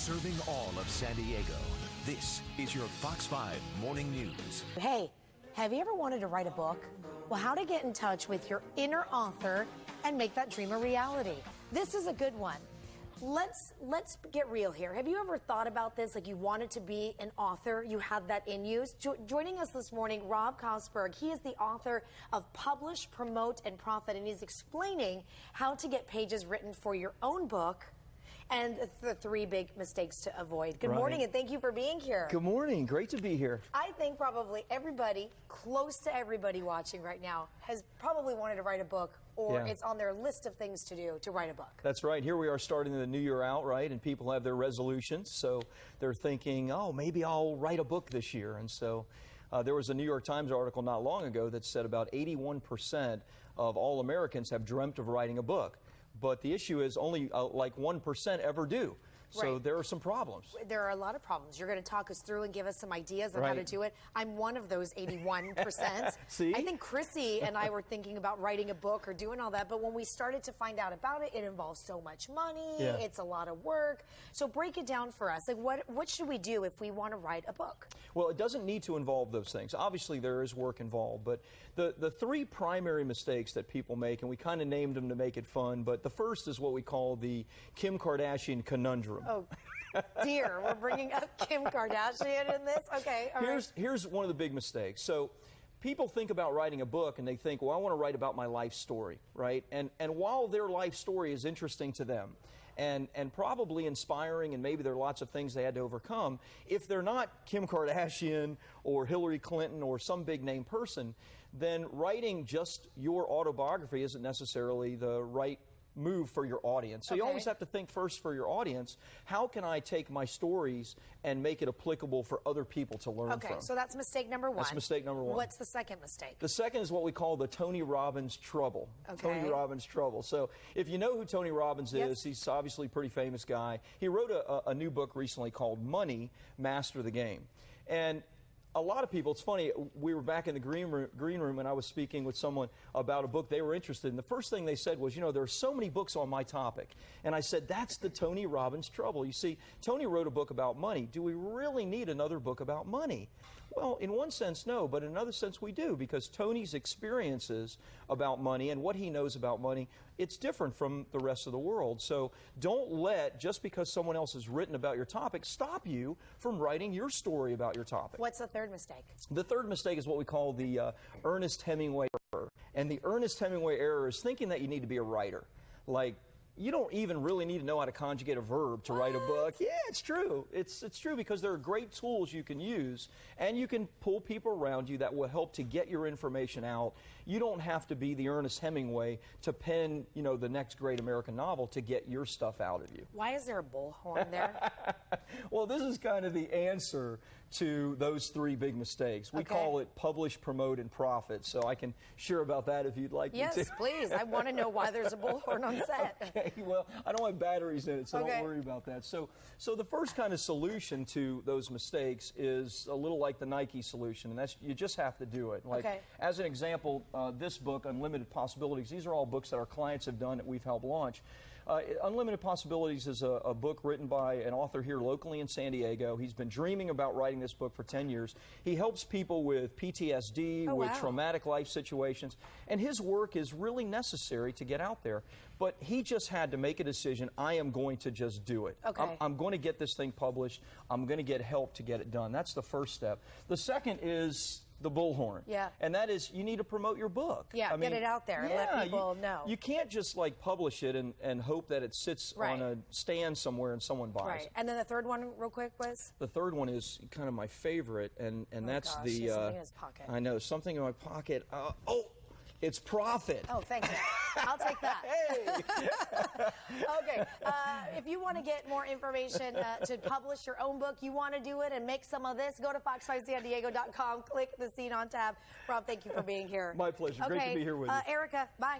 serving all of San Diego. This is your Fox 5 Morning News. Hey, have you ever wanted to write a book? Well, how to get in touch with your inner author and make that dream a reality. This is a good one. Let's get real here. Have you ever thought about this? Like you wanted to be an author, you had that in you? Joining us this morning, Rob Kosberg. He is the author of Publish, Promote, and Profit, and he's explaining how to get pages written for your own book and the 3 big mistakes to avoid. Good morning, and thank you for being here. Good morning. Great to be here. I think probably everybody, close to everybody watching right now, has probably wanted to write a book, or it's on their list of things to do to write a book. That's right. Here we are starting the new year out, right? And people have their resolutions. So they're thinking, oh, maybe I'll write a book this year. And so there was a New York Times article not long ago that said about 81% of all Americans have dreamt of writing a book. But the issue is only like 1% ever do. So there are some problems. There are a lot of problems. You're going to talk us through and give us some ideas on how to do it. I'm one of those 81%. See? I think Chrissy and I were thinking about writing a book or doing all that, but when we started to find out about it, it involves so much money. It's a lot of work. So break it down for us. Like what should we do if we want to write a book? Well, it doesn't need to involve those things. Obviously, there is work involved, but the 3 primary mistakes that people make, and we kind of named them to make it fun, but the first is what we call the Kim Kardashian conundrum. Oh, dear. We're bringing up Kim Kardashian in this? Okay, all right. Here's one of the big mistakes. So people think about writing a book and they think, well, I want to write about my life story, right? And while their life story is interesting to them and probably inspiring, and maybe there are lots of things they had to overcome, if they're not Kim Kardashian or Hillary Clinton or some big name person, then writing just your autobiography isn't necessarily the right move for your audience. So you always have to think first for your audience, how can I take my stories and make it applicable for other people to learn from? Okay, so that's mistake number 1. That's mistake number 1. What's the second mistake? The second is what we call the Tony Robbins trouble. Okay. Tony Robbins trouble. So if you know who Tony Robbins is, he's obviously a pretty famous guy. He wrote a new book recently called Money, Master the Game. And a lot of people, it's funny, we were back in the green room and I was speaking with someone about a book they were interested in. The first thing they said was, you know, there are so many books on my topic. And I said, that's the Tony Robbins trouble. You see, Tony wrote a book about money. Do we really need another book about money? Well, in one sense, no, but in another sense, we do, because Tony's experiences about money and what he knows about money, it's different from the rest of the world. So don't let, just because someone else has written about your topic, stop you from writing your story about your topic. What's the third mistake? The third mistake is what we call the Ernest Hemingway error. And the Ernest Hemingway error is thinking that you need to be a writer. Like, you don't even really need to know how to conjugate a verb to write a book. Yeah, it's true. It's true, because there are great tools you can use, and you can pull people around you that will help to get your information out. You don't have to be the Ernest Hemingway to pen, you know, the next great American novel to get your stuff out of you. Why is there a bullhorn there? Well, this is kind of the answer to those 3 big mistakes. We call it Publish, Promote, and Profit, so I can share about that if you'd like me to. Yes, please. I want to know why there's a bullhorn on set. Okay, well, I don't have batteries in it, so don't worry about that. So the first kind of solution to those mistakes is a little like the Nike solution, and that's you just have to do it. Like, as an example, this book, Unlimited Possibilities, these are all books that our clients have done that we've helped launch. Unlimited Possibilities is a book written by an author here locally in San Diego. He's been dreaming about writing this book for 10 years. He helps people with PTSD, with traumatic life situations, and his work is really necessary to get out there. But he just had to make a decision, I am going to just do it. I'm going to get this thing published. I'm going to get help to get it done. That's the first step. The second is the bullhorn. And that is, you need to promote your book. I mean, get it out there and let people know. You can't just like publish it and hope that it sits on a stand somewhere and someone buys it. And then the third one, real quick, was? The third one is kind of my favorite, and that's something in his pocket. I know, something in my pocket. It's profit. Oh, thank you. I'll take that. Hey! Okay. If you want to get more information to publish your own book, you want to do it and make some of this, go to fox5sandiego.com, click the Scene On tab. Rob, thank you for being here. My pleasure. Great to be here with you. Erica, bye.